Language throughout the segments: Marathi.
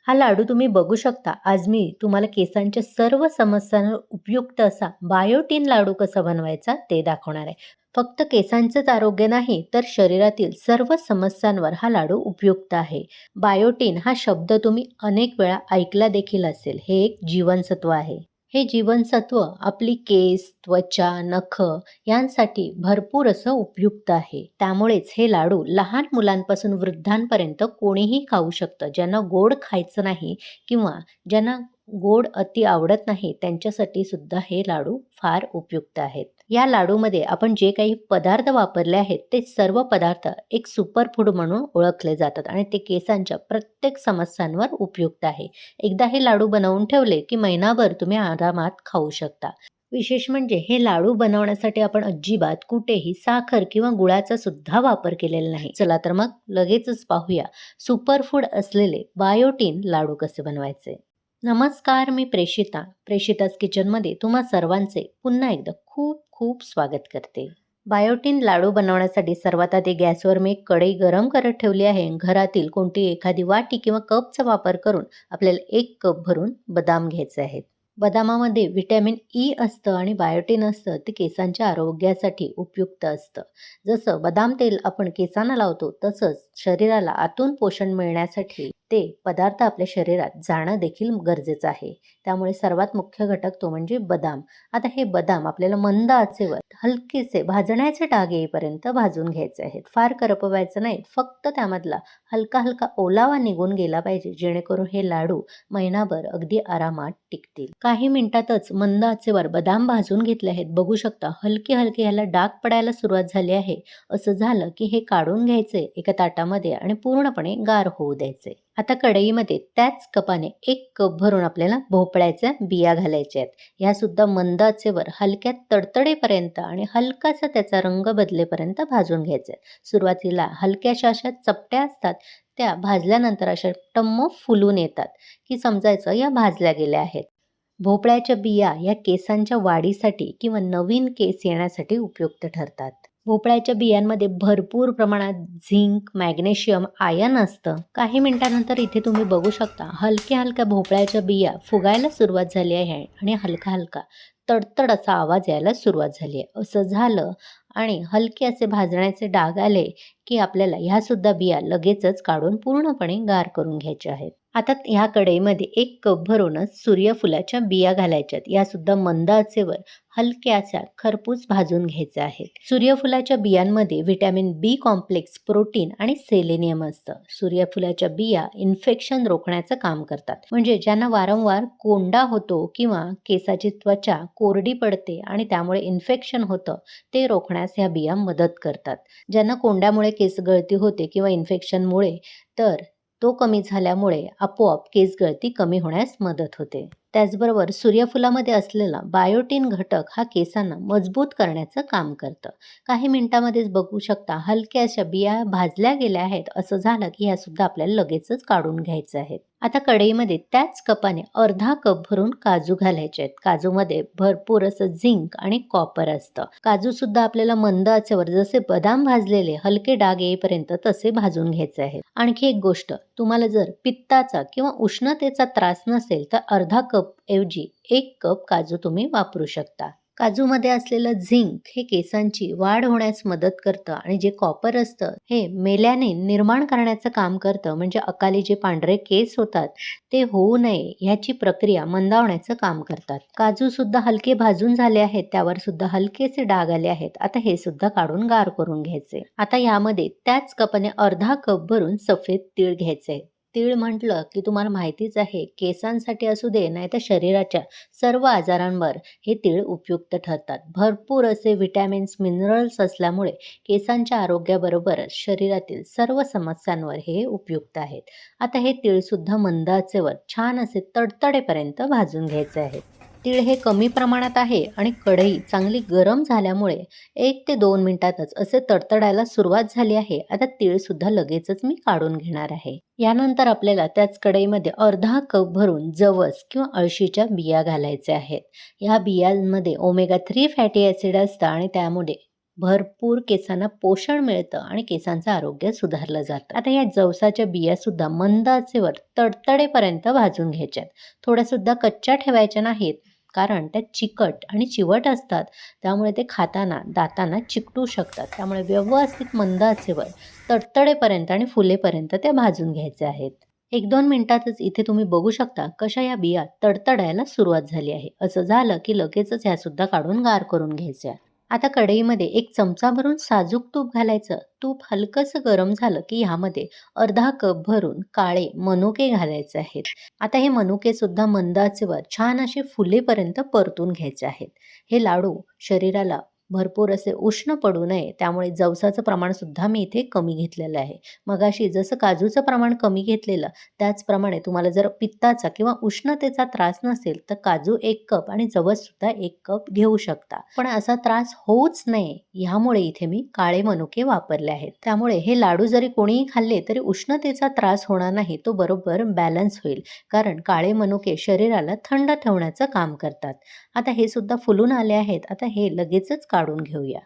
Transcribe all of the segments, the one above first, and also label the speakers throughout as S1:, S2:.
S1: हा लाडू तुम्ही बघू शकता. आज मी तुम्हाला केसांच्या सर्व समस्यांवर उपयुक्त असा बायोटिन लाडू कसा बनवायचा ते दाखवणार आहे. फक्त केसांचंच आरोग्य नाही तर शरीरातील सर्व समस्यांवर हा लाडू उपयुक्त आहे. बायोटिन हा शब्द तुम्ही अनेक वेळा ऐकला देखील असेल. हे एक जीवनसत्व आहे. हे जीवनसत्व आपली केस, त्वचा, नख यांसाठी भरपूर असं उपयुक्त आहे. त्यामुळेच हे लाडू लहान मुलांपासून वृद्धांपर्यंत कोणीही खाऊ शकतं. ज्यांना गोड खायचं नाही किंवा ज्यांना गोड अति आवडत नाही त्यांच्यासाठी सुद्धा हे लाडू फार उपयुक्त आहेत. या लाडूमध्ये आपण जे काही पदार्थ वापरले आहेत ते सर्व पदार्थ एक सुपर फूड म्हणून ओळखले जातात आणि ते केसांच्या प्रत्येक समस्यांवर उपयुक्त आहे. एकदा हे लाडू बनवून ठेवले की महिनाभर तुम्ही आरामात खाऊ शकता. विशेष म्हणजे हे लाडू बनवण्यासाठी आपण अजिबात कुठेही साखर किंवा गुळाचा सुद्धा वापर केलेला नाही. चला तर मग लगेचच पाहूया सुपर फूड असलेले बायोटिन लाडू कसे बनवायचे. नमस्कार, मी प्रेषिताज किचनमध्ये तुम्हा सर्वांचे पुन्हा एकदा खूप खूप स्वागत करते. बायोटिन लाडू बनवण्यासाठी सर्वात आधी गॅसवर मी एक कढई गरम करत ठेवली आहे. घरातील कोणती एखादी वाटी किंवा कपचा वापर करून आपल्याला 1 कप भरून बदाम घ्यायचे आहेत. बदामामध्ये व्हिटॅमिन ई असतं आणि बायोटिन असतं. ते केसांच्या आरोग्यासाठी उपयुक्त असतं. जसं बदाम तेल आपण केसांना लावतो तसंच शरीराला आतून पोषण मिळण्यासाठी ते पदार्थ आपल्या शरीरात जाणं देखील गरजेचं आहे. त्यामुळे सर्वात मुख्य घटक तो म्हणजे बदाम. आता हे बदाम आपल्याला मंद आचेवर हलकेसे भाजण्याचे डाग येईपर्यंत भाजून घ्यायचे आहेत. फार करपवायचं नाही, फक्त त्यामधला हलका हलका ओलावा निघून गेला पाहिजे, जेणेकरून हे लाडू महिनाभर अगदी आरामात टिकतील. काही मिनिटातच मंद आचेवर बदाम भाजून घेतले आहेत. बघू शकता हलके हलके ह्याला डाग पडायला सुरुवात झाली आहे. असं झालं की हे काढून घ्यायचे एका ताटामध्ये आणि पूर्णपणे गार होऊ द्यायचे. आता कढईमध्ये त्याच कपाने 1 कप भरून आपल्याला भोपळ्याच्या बिया घालायच्या आहेत. ह्या सुद्धा मंद आचेवर हलक्या तडतडेपर्यंत आणि हलकासा त्याचा रंग बदलेपर्यंत भाजून घ्यायचे. सुरुवातीला हलक्याशा अशा चपट्या असतात, त्या भाजल्यानंतर अशा टम्म फुलून येतात की समजायचं या भाजल्या गेल्या आहेत. भोपळ्याच्या बिया या केसांच्या वाढीसाठी किंवा नवीन केस येण्यासाठी उपयुक्त ठरतात. भोपळ्याच्या बियांमध्ये भरपूर प्रमाणात झिंक, मॅग्नेशियम, आयर्न असतं. काही मिनिटांनंतर इथे तुम्ही बघू शकता हलक्या हलक्या भोपळ्याच्या बिया फुगायला सुरुवात झाली आहे आणि हलका हलका तडतड असा आवाज यायला सुरुवात झाली आहे. असं झालं आणि हलके असे भाजण्याचे डाग आले की आपल्याला ह्या सुद्धा बिया लगेचच काढून पूर्णपणे गार करून घ्यायच्या आहेत. आता ह्या कढईमध्ये 1 कप भरूनच सूर्यफुलाच्या बिया घालायच्यात. या सुद्धा मंद आचेवर हलक्याशा खरपूस भाजून घ्यायच्या आहेत. सूर्यफुलाच्या बियांमध्ये व्हिटॅमिन बी कॉम्प्लेक्स, प्रोटीन आणि सेलेनियम असतं. सूर्यफुलाच्या बिया इन्फेक्शन रोखण्याचं काम करतात. म्हणजे ज्यांना वारंवार कोंडा होतो किंवा केसाची त्वचा कोरडी पडते आणि त्यामुळे इन्फेक्शन होतं, ते रोखण्यास ह्या बिया मदत करतात. ज्यांना कोंड्यामुळे केस गळती होते किंवा इन्फेक्शनमुळे, तर तो कमी झाल्यामुळे आपोआप केस गळती कमी होण्यास मदत होते. त्याचबरोबर सूर्यफुलामध्ये असलेला बायोटिन घटक हा केसांना मजबूत करण्याचं काम करतं. काही मिनिटांमध्येच बघू शकता हलक्या अशा बिया भाजल्या गेल्या आहेत. असं झालं की ह्या सुद्धा आपल्याला लगेचच काढून घ्यायचं आहेत. आता कढईमध्ये त्याच कपाने अर्धा कप भरून काजू घालायचे आहेत. काजूमध्ये भरपूर असं झिंक आणि कॉपर असतं. काजू सुद्धा आपल्याला मंद आचेवर जसे बदाम भाजलेले हलके डाग येईपर्यंत तसे भाजून घ्यायचे आहेत. आणखी एक गोष्ट, तुम्हाला जर पित्ताचा किंवा उष्णतेचा त्रास नसेल तर अर्धा कप ऐवजी 1 कप काजू तुम्ही वापरू शकता. काजूमध्ये असलेलं झिंक हे केसांची वाढ होण्यास मदत करतं आणि जे कॉपर असतं हे मेलॅनिन निर्माण करण्याचं काम करतं. म्हणजे अकाली जे पांढरे केस होतात ते होऊ नये ह्याची प्रक्रिया मंदावण्याचं काम करतात. काजू सुद्धा हलके भाजून झाले आहेत, त्यावर सुद्धा हलकेसे डाग आले आहेत. आता हे सुद्धा काढून गार करून घ्यायचे. आता यामध्ये त्याच कपाने अर्धा कप भरून सफेद तीळ घ्यायचे. तीळ म्हटलं की तुम्हाला माहितीच आहे, केसांसाठी असू दे नाही तर शरीराच्या सर्व आजारांवर हे तीळ उपयुक्त ठरतात. भरपूर असे विटॅमिन्स, मिनरल्स असल्यामुळे केसांच्या आरोग्याबरोबरच शरीरातील सर्व समस्यांवर हे उपयुक्त आहेत. आता हे तीळ सुद्धा मंद आचेवर छान असे तडतडेपर्यंत भाजून घ्यायचे आहेत. तीळ हे कमी प्रमाणात आहे आणि कढई चांगली गरम झाल्यामुळे 1 ते 2 मिनिटातच असे तडतडायला सुरुवात झाली आहे. आता तीळ सुद्धा लगेचच मी काढून घेणार आहे. यानंतर आपल्याला त्याच कढईमध्ये अर्धा कप भरून जवस किंवा अळशीच्या बिया घालायच्या आहेत. या बियांमध्ये ओमेगा 3 फॅटी ॲसिड असतं आणि त्यामुळे भरपूर केसांना पोषण मिळतं आणि केसांचं आरोग्य सुधारलं जातं. आता या जवसाच्या बियासुद्धा मंद आचेवर तडतडेपर्यंत भाजून घ्यायच्यात. थोड्यासुद्धा कच्च्या ठेवायच्या नाहीत, कारण त्या चिकट आणि चिवट असतात. त्यामुळे ते खाताना दातांना चिकटू शकतात. त्यामुळे व्यवस्थित मंद आचेवर तडतडेपर्यंत आणि फुलेपर्यंत त्या भाजून घ्यायच्या आहेत. 1-2 मिनिटातच इथे तुम्ही बघू शकता कशा या बिया तडतडायला सुरुवात झाली आहे. असं झालं की लगेचच ह्यासुद्धा काढून गार करून घ्यायच्या. आता कढईमध्ये 1 चमचा भरून साजूक तूप घालायचं. तूप हलकंसं गरम झालं की ह्यामध्ये अर्धा कप भरून काळे मनुके घालायचे आहेत. आता हे मनुके सुद्धा मंद आचेवर छान असे फुलेपर्यंत परतून घ्यायचे आहेत. हे लाडू शरीराला भरपूर असे उष्ण पडू नये, त्यामुळे जवसाचं प्रमाण सुद्धा मी इथे कमी घेतलेलं आहे. मगाशी जसं काजूचं प्रमाण कमी घेतलेलं, त्याचप्रमाणे तुम्हाला जर पित्ताचा किंवा उष्णतेचा त्रास नसेल तर काजू 1 कप आणि जवससुद्धा 1 कप घेऊ शकता. पण असा त्रास होऊच नये ह्यामुळे इथे मी काळे मनुके वापरले आहेत. त्यामुळे हे लाडू जरी कोणीही खाल्ले तरी उष्णतेचा त्रास होणार नाही, तो बरोबर बॅलन्स होईल. कारण काळे मनुके शरीराला थंड ठेवण्याचं काम करतात. आता हे सुद्धा फुलून आले आहेत. आता हे लगेचच काढून घेऊया.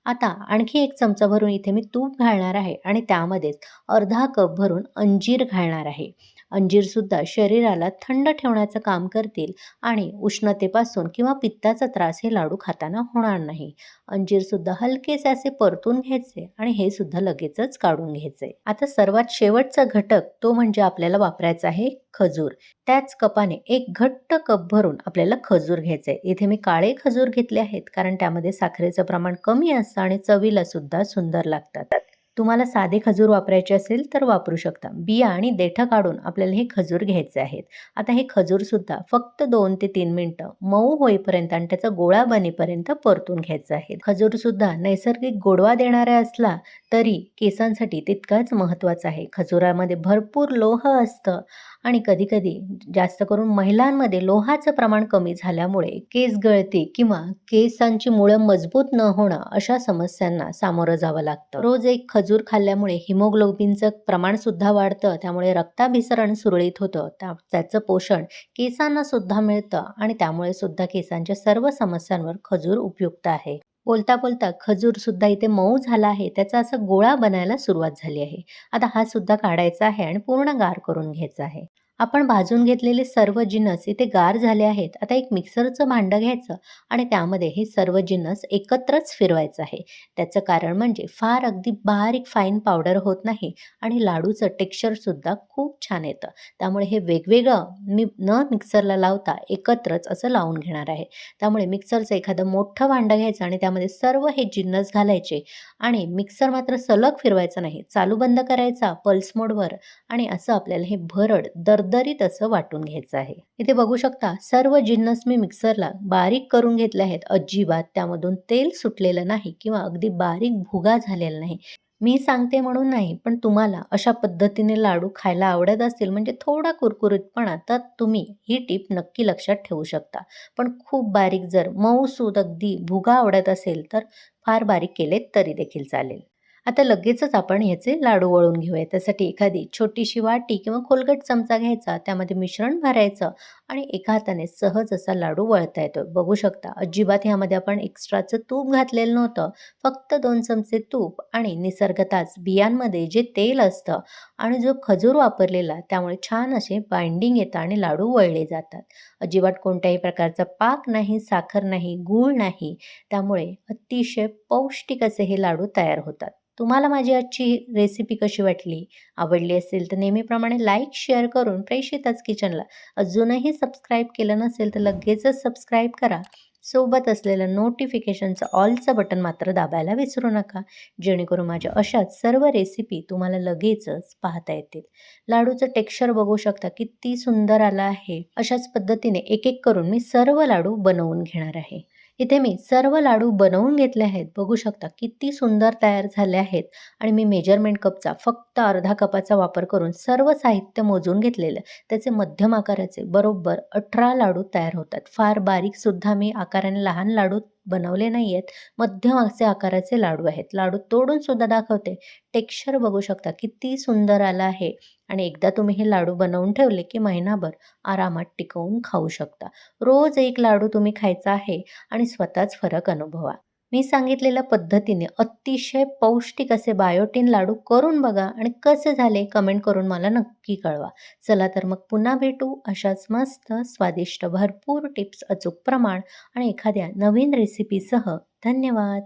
S1: आता आणखी 1 चमचा भरून इथे मी तूप घालणार आहे आणि त्यामध्येच अर्धा कप भरून अंजीर घालणार आहे. अंजीरसुद्धा शरीराला थंड ठेवण्याचं काम करतील आणि उष्णतेपासून किंवा पित्ताचा त्रास हे लाडू खाताना होणार नाही. अंजीरसुद्धा हलकेसे असे परतून घ्यायचे आणि हे सुद्धा लगेचच काढून घ्यायचे. आता सर्वात शेवटचा घटक तो म्हणजे आपल्याला वापरायचा आहे खजूर. त्याच कपाने 1 घट्ट कप भरून आपल्याला खजूर घ्यायचे आहे. इथे मी काळे खजूर घेतले आहेत, कारण त्यामध्ये साखरेचं प्रमाण कमी असतं आणि चवीला सुद्धा सुंदर लागतात. तुम्हाला साधे खजूर वापरायचे असेल तर वापरू शकता. बिया आणि देठं काढून आपल्याला हे खजूर घ्यायचे आहेत. आता हे खजूरसुद्धा फक्त 2 ते 3 मिनिटं मऊ होईपर्यंत आणि त्याचा गोळा बनेपर्यंत परतून घ्यायचं आहे. खजूरसुद्धा नैसर्गिक गोडवा देणारा असला तरी केसांसाठी तितकाच महत्त्वाचा आहे. खजुरामध्ये भरपूर लोह असतं आणि कधी-कधी जास्त करून महिलांमध्ये लोहाचं प्रमाण कमी झाल्यामुळे केस गळती किंवा केसांची मुळं मजबूत न होणं अशा समस्यांना सामोरं जावं लागतं. रोज 1 खजूर खाल्ल्यामुळे हिमोग्लोबिनचं प्रमाण सुद्धा वाढतं, त्यामुळे रक्ताभिसरण सुरळीत होतं. त्याचं पोषण केसांना सुद्धा मिळतं आणि त्यामुळे सुद्धा केसांच्या सर्व समस्यांवर खजूर उपयुक्त आहे. बोलता बोलता खजूर सुद्धा इथे मऊ झाला आहे. त्याचा असा गोळा बनायला सुरुवात झाली आहे. आता हा सुद्धा काढायचा आहे आणि पूर्ण गार करून घ्यायचा आहे. आपण भाजून घेतलेले सर्व जिन्नस इथे गार झाले आहेत. आता एक मिक्सरचं भांडं घ्यायचं आणि त्यामध्ये हे सर्व जिन्नस एकत्रच फिरवायचं आहे. त्याचं कारण म्हणजे फार अगदी बारीक फाईन पावडर होत नाही आणि लाडूचं टेक्स्चर सुद्धा खूप छान येतं. त्यामुळे हे वेगवेगळं मी न मिक्सरला लावता एकत्रच असं लावून घेणार आहे. त्यामुळे मिक्सरचं एखादं मोठं भांडं घ्यायचं आणि त्यामध्ये सर्व हे जिन्नस घालायचे आणि मिक्सर मात्र सलग फिरवायचा नाही. चालू बंद करायचा पल्स मोडवर आणि असं आपल्याला हे भरड दरदरीत असं वाटून घ्यायचं आहे. इथे बघू शकता सर्व जिन्नस मी मिक्सरला बारीक करून घेतले आहेत. अजिबात त्यामधून तेल सुटलेलं नाही किंवा अगदी बारीक भुगा झालेला नाही. मी सांगते म्हणून नाही, पण तुम्हाला अशा पद्धतीने लाडू खायला आवडत असतील म्हणजे थोडा कुरकुरीतपणा, तर तुम्ही ही टिप नक्की लक्षात ठेवू शकता. पण खूप बारीक जर मऊसूद अगदी भुगा आवडत असेल तर फार बारीक केले तरी देखील चालेल. आता लगेचच आपण ह्याचे लाडू वळून घेऊया. त्यासाठी एखादी छोटीशी वाटी किंवा खोलगट चमचा घ्यायचा, त्यामध्ये मिश्रण भरायचं आणि एका हाताने सहज असा लाडू वळता येतो. बघू शकता अजिबात ह्यामध्ये आपण एक्स्ट्राचं तूप घातलेलं नव्हतं. फक्त 2 चमचे तूप आणि निसर्गतःच बियांमध्ये जे तेल असतं आणि जो खजूर वापरलेला, त्यामुळे छान असे बाइंडिंग येतं आणि लाडू वळले जातात. अजिबात कोणत्याही प्रकारचा पाक नाही, साखर नाही, गूळ नाही. त्यामुळे अतिशय पौष्टिक असे हे लाडू तयार होतात. तुम्हाला माझी आजची रेसिपी कशी वाटली? आवडली असेल तर नेहमीप्रमाणे लाईक, शेअर करून प्रेषिताच किचनला अजूनही सबस्क्राईब केलं नसेल तर लगेचच सबस्क्राईब करा. सोबत असलेलं नोटिफिकेशनचं ऑलचं बटन मात्र दाबायला विसरू नका, जेणेकरून माझ्या अशाच सर्व रेसिपी तुम्हाला लगेचच पाहता येतील. लाडूचं टेक्स्चर बघू शकता किती सुंदर आलं आहे. अशाच पद्धतीने एक एक करून मी सर्व लाडू बनवून घेणार आहे. इथे मी सर्व लाडू बनवून घेतले आहेत. बघू शकता किती सुंदर तयार झाले आहेत आणि मी मेजरमेंट कपचा फक्त अर्धा कपाचा वापर करून सर्व साहित्य मोजून घेतलेलं. त्याचे मध्यम आकाराचे बरोबर 18 लाडू तयार होतात. फार बारीक सुद्धा मी आकाराने लहान लाडू बनवले नाही आहेत. मध्यम असे आकाराचे लाडू आहेत. लाडू तोडून सुद्धा दाखवते. टेक्स्चर बघू शकता किती सुंदर आलं आहे आणि एकदा तुम्ही हे लाडू बनवून ठेवले की महिनाभर आरामात टिकवून खाऊ शकता. रोज एक लाडू तुम्ही खायचा आहे आणि स्वतःच फरक अनुभवा. मी सांगितलेल्या पद्धतीने अतिशय पौष्टिक असे बायोटीन लाडू करून बघा आणि कसे झाले कमेंट करून मला नक्की कळवा. चला तर मग पुन्हा भेटू अशाच मस्त, स्वादिष्ट, भरपूर टिप्स, अचूक प्रमाण आणि एखाद्या नवीन रेसिपीसह. धन्यवाद.